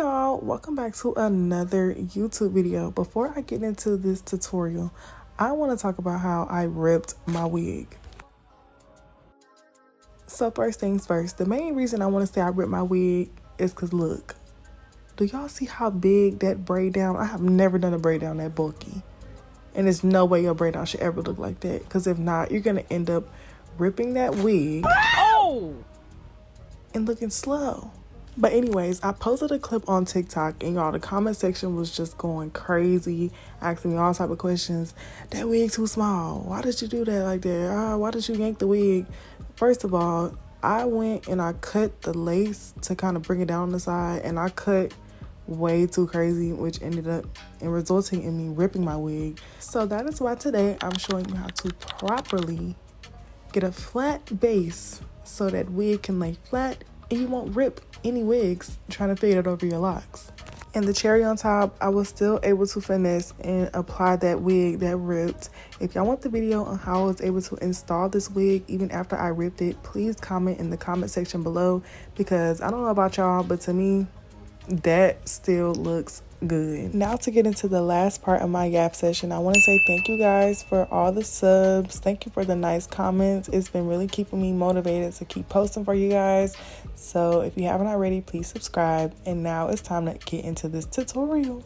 Y'all, welcome back to another YouTube video. Before I get into this tutorial, I want to talk about how I ripped my wig. So first things first, the main reason I want to say I ripped my wig is because look, do y'all see how big that braid down? I have never done a braid down that bulky, and there's no way your braid down should ever look like that, because if not, you're gonna end up ripping that wig and looking slow. But anyways, I posted a clip on TikTok, and y'all, the comment section was just going crazy, asking me all type of questions. That wig too small. Why did you do that like that? Why did you yank the wig? First of all, I went and I cut the lace to kind of bring it down on the side, and I cut way too crazy, which ended up resulting in me ripping my wig. So that is why today I'm showing you how to properly get a flat base so that wig can lay flat and you won't rip any wigs trying to fade it over your locks. And the cherry on top, I was still able to finesse and apply that wig that ripped. If y'all want the video on how I was able to install this wig even after I ripped it, please comment in the comment section below, because I don't know about y'all, but to me, that still looks good. Now to get into the last part of my yap session, I want to say thank you guys for all the subs. Thank you for the nice comments. It's been really keeping me motivated to keep posting for you guys. So if you haven't already, please subscribe. And now it's time to get into this tutorial.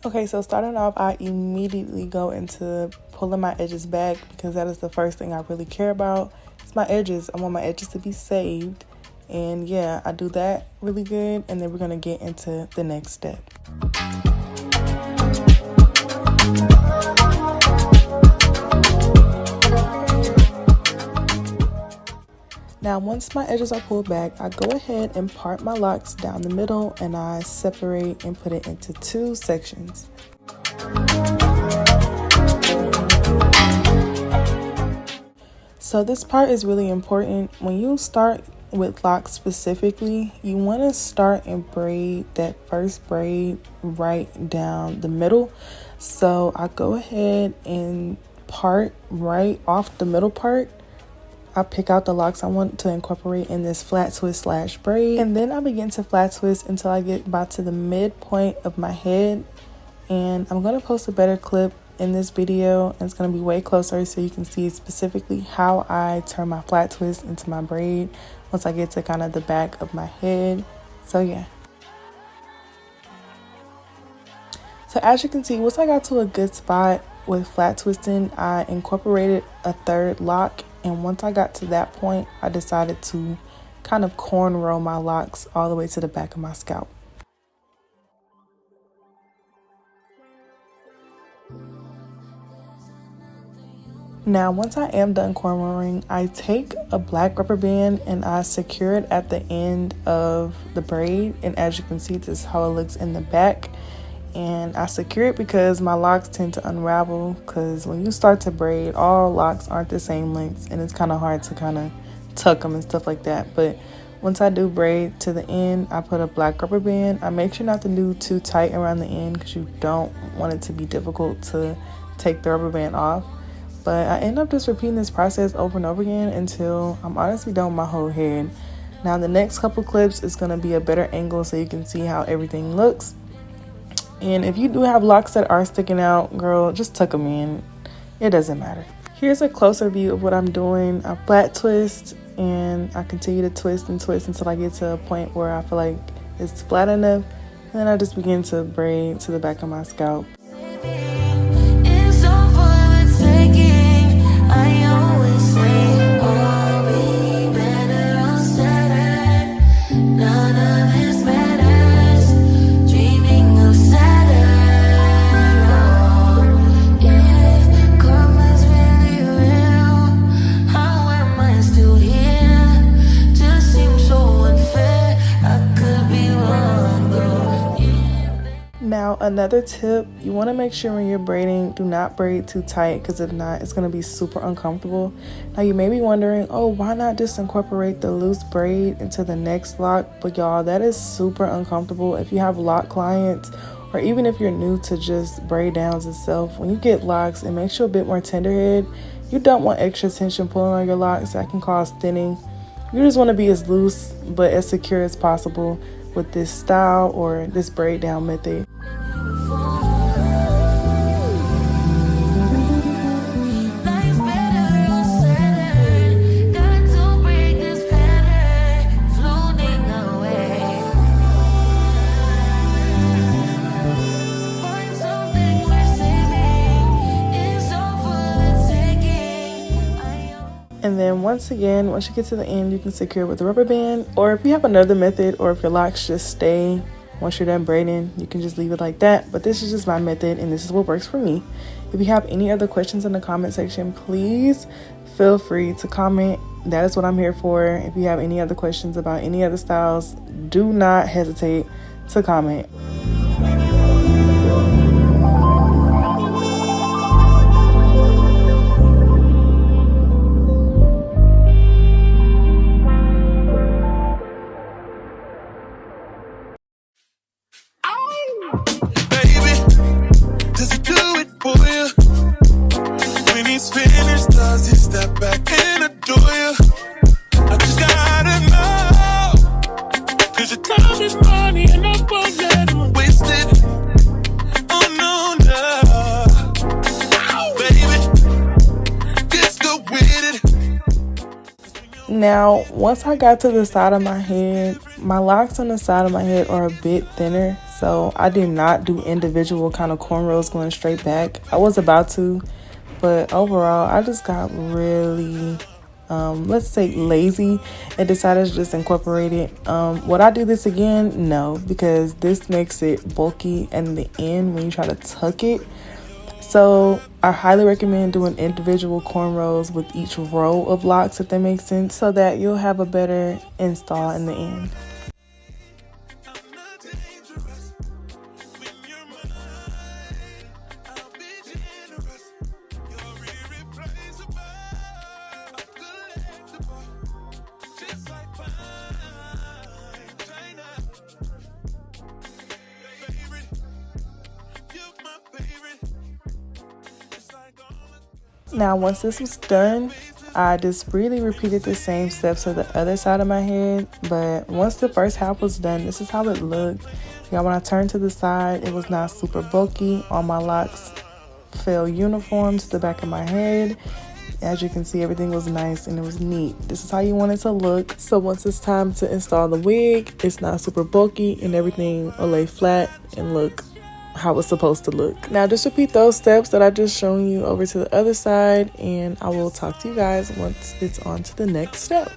Okay, so starting off, I immediately go into pulling my edges back, because that is the first thing I really care about. It's my edges. I want my edges to be saved. And yeah, I do that really good, and then we're gonna get into the next step. Now, once my edges are pulled back, I go ahead and part my locks down the middle, and I separate and put it into two sections. So this part is really important. When you start with locks specifically, you want to start and braid that first braid right down the middle. So I go ahead and part right off the middle part. I pick out the locks I want to incorporate in this flat twist slash braid, and then I begin to flat twist until I get about to the midpoint of my head. And I'm going to post a better clip in this video, and it's going to be way closer so you can see specifically how I turn my flat twist into my braid once I get to kind of the back of my head. So yeah. So as you can see, once I got to a good spot with flat twisting, I incorporated a third lock, and once I got to that point, I decided to kind of cornrow my locks all the way to the back of my scalp. Now, once I am done cornrowing, I take a black rubber band and I secure it at the end of the braid. And as you can see, this is how it looks in the back. And I secure it because my locks tend to unravel, because when you start to braid, all locks aren't the same lengths, and it's kind of hard to kind of tuck them and stuff like that. But once I do braid to the end, I put a black rubber band. I make sure not to do too tight around the end, because you don't want it to be difficult to take the rubber band off. But I end up just repeating this process over and over again until I'm honestly done with my whole head. Now the next couple clips is going to be a better angle so you can see how everything looks. And if you do have locks that are sticking out, girl, just tuck them in. It doesn't matter. Here's a closer view of what I'm doing. I flat twist, and I continue to twist and twist until I get to a point where I feel like it's flat enough. And then I just begin to braid to the back of my scalp. Now, another tip, you want to make sure when you're braiding, do not braid too tight, because if not, it's going to be super uncomfortable. Now, you may be wondering, oh, why not just incorporate the loose braid into the next lock? But y'all, that is super uncomfortable. If you have lock clients, or even if you're new to just braid downs itself, when you get locks, it makes you a bit more tenderhead. You don't want extra tension pulling on your locks. That can cause thinning. You just want to be as loose but as secure as possible. with this style or this braid down method. And then once again, once you get to the end, you can secure it with a rubber band, or if you have another method, or if your locks just stay once you're done braiding, you can just leave it like that. But this is just my method, and this is what works for me. If you have any other questions in the comment section, please feel free to comment. That is what I'm here for. If you have any other questions about any other styles, do not hesitate to comment. Now, once I got to the side of my head, my locks on the side of my head are a bit thinner, so I did not do individual kind of cornrows going straight back. I was about to, but overall, I just got really, let's say lazy and decided to just incorporate it. Would I do this again? No, because this makes it bulky in the end when you try to tuck it. So I highly recommend doing individual cornrows with each row of locks, if that makes sense, so that you'll have a better install in the end. Now, once this was done, I just really repeated the same steps to the other side of my head. But once the first half was done, this is how it looked. Yeah, when I turned to the side, it was not super bulky. All my locks fell uniform to the back of my head. As you can see, everything was nice and it was neat. This is how you want it to look. So once it's time to install the wig, it's not super bulky and everything will lay flat and look how it's supposed to look. Now just repeat those steps that I just shown you over to the other side, and I will talk to you guys once it's on to the next step.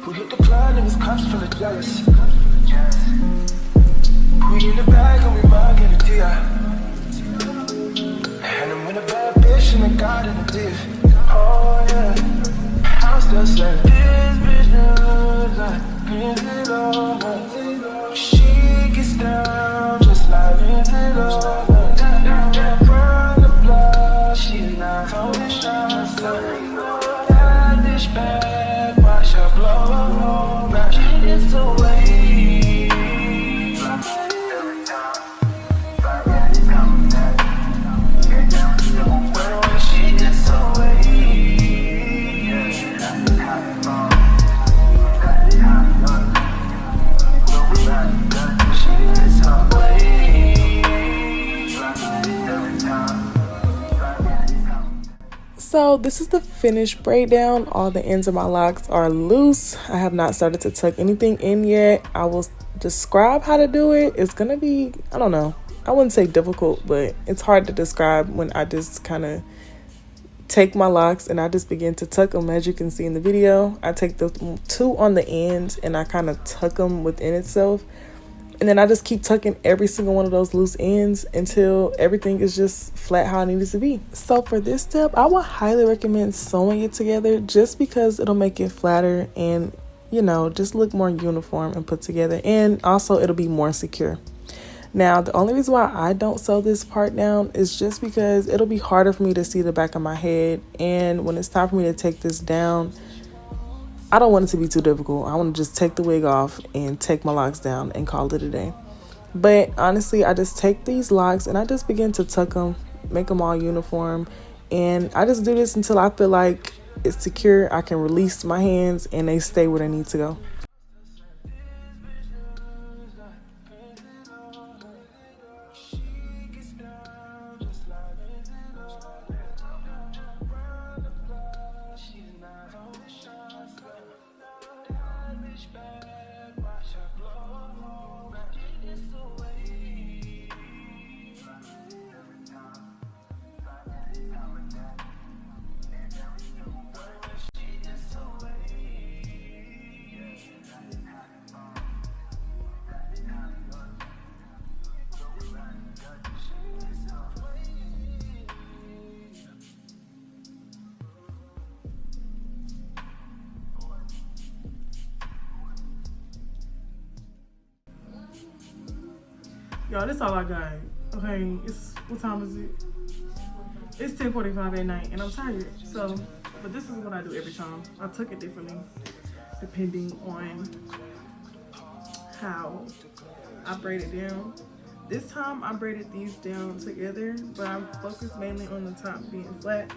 We hit the club and this cops full of jealous. We in the bag and we mugging the deal. And I'm in a bad bitch in the garden of deal. Oh yeah, I'm still saying this bitch knows like Lindsay. She gets down just like Lindsay. Run the block, she's not totally shy. That dish bag, watch her blow. Now she gets away. So this is the finished braid down. All the ends of my locks are loose. I have not started to tuck anything in yet. I will describe how to do it. It's gonna be, I don't know, I wouldn't say difficult, but it's hard to describe when I just kind of take my locks and I just begin to tuck them. As you can see in the video, I take the two on the ends and I kind of tuck them within itself. And then I just keep tucking every single one of those loose ends until everything is just flat how it needs to be. So for this step, I would highly recommend sewing it together just because it'll make it flatter and, you know, just look more uniform and put together. And also it'll be more secure. Now, the only reason why I don't sew this part down is just because it'll be harder for me to see the back of my head. And when it's time for me to take this down, I don't want it to be too difficult. I want to just take the wig off and take my locks down and call it a day. But honestly, I just take these locks and I just begin to tuck them, make them all uniform. And I just do this until I feel like it's secure. I can release my hands and they stay where they need to go. Y'all, this all I got. Okay, what time is it? It's 10:45 at night and I'm tired. So, but this is what I do every time. I tuck it differently depending on how I braid it down. This time I braided these down together, but I'm focused mainly on the top being flat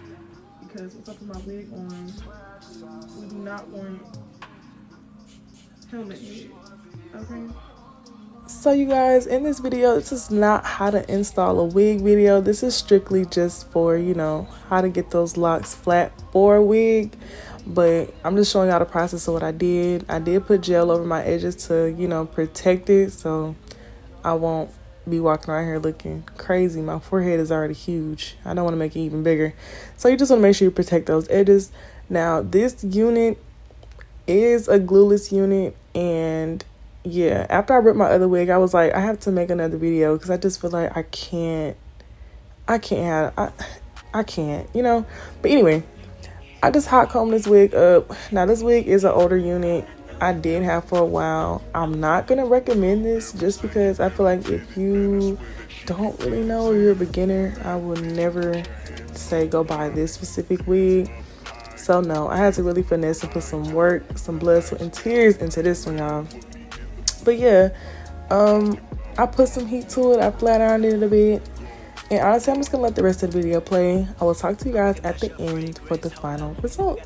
because once I put my wig on, we do not want helmet head, okay? So you guys, in this video, this is not how to install a wig video. This is strictly just for, you know, how to get those locks flat for a wig. But I'm just showing y'all the process of what I did. I did put gel over my edges to, you know, protect it so I won't be walking around here looking crazy. My forehead is already huge. I don't want to make it even bigger. So you just want to make sure you protect those edges. Now, this unit is a glueless unit, and yeah, after I ripped my other wig, I was like, I have to make another video because I just feel like I can't, you know. But anyway, I just hot combed this wig up. Now, this wig is an older unit. I did have for a while. I'm not going to recommend this just because I feel like if you don't really know or you're a beginner, I would never say go buy this specific wig. So no, I had to really finesse and put some work, some blood, sweat, and tears into this one, y'all. But yeah, I put some heat to it. I flat ironed it a bit. And honestly, I'm just going to let the rest of the video play. I will talk to you guys at the end for the final result.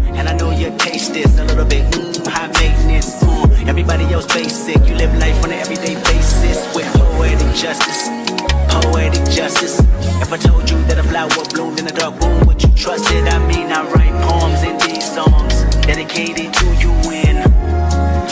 And I know your taste is a little bit high maintenance. Everybody else basic. You live life on an everyday basis with poetic justice. Poetic justice. If I told you that a flower bloomed in a dark room, would you trust it? I mean, I write poems in these songs dedicated to you when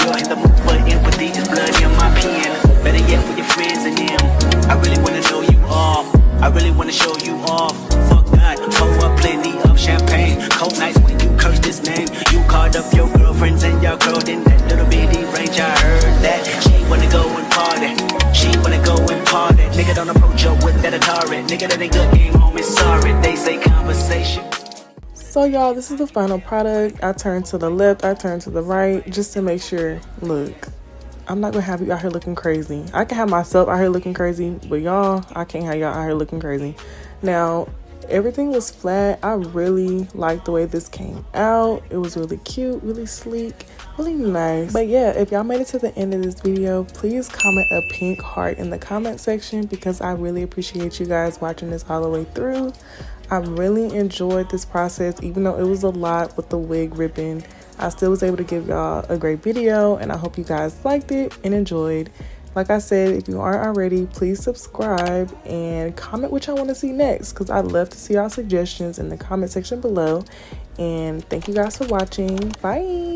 you're in the mood for empathy. Is blood in my pen. Better yet with your friends and them. I really wanna know you all. I really wanna show you off. Fuck God, pour up plenty of champagne. Cold nights when you curse this name. You called up your girlfriends and y'all curled in that little bitty range. I heard that she wanna go and party. She wanna go and party. Nigga don't approach her with that Atari. Nigga that ain't good game home is sorry. They say conversation. So y'all, this is the final product. I turned to the left, I turned to the right just to make sure. Look, I'm not gonna have you out here looking crazy. I can have myself out here looking crazy, but y'all, I can't have y'all out here looking crazy. Now, everything was flat. I really liked the way this came out. It was really cute, really sleek, really nice. But yeah, if y'all made it to the end of this video, please comment a pink heart in the comment section because I really appreciate you guys watching this all the way through. I really enjoyed this process, even though it was a lot with the wig ripping. I still was able to give y'all a great video, and I hope you guys liked it and enjoyed. Like I said, if you aren't already, please subscribe and comment what y'all want to see next because I'd love to see y'all suggestions in the comment section below. And thank you guys for watching. Bye.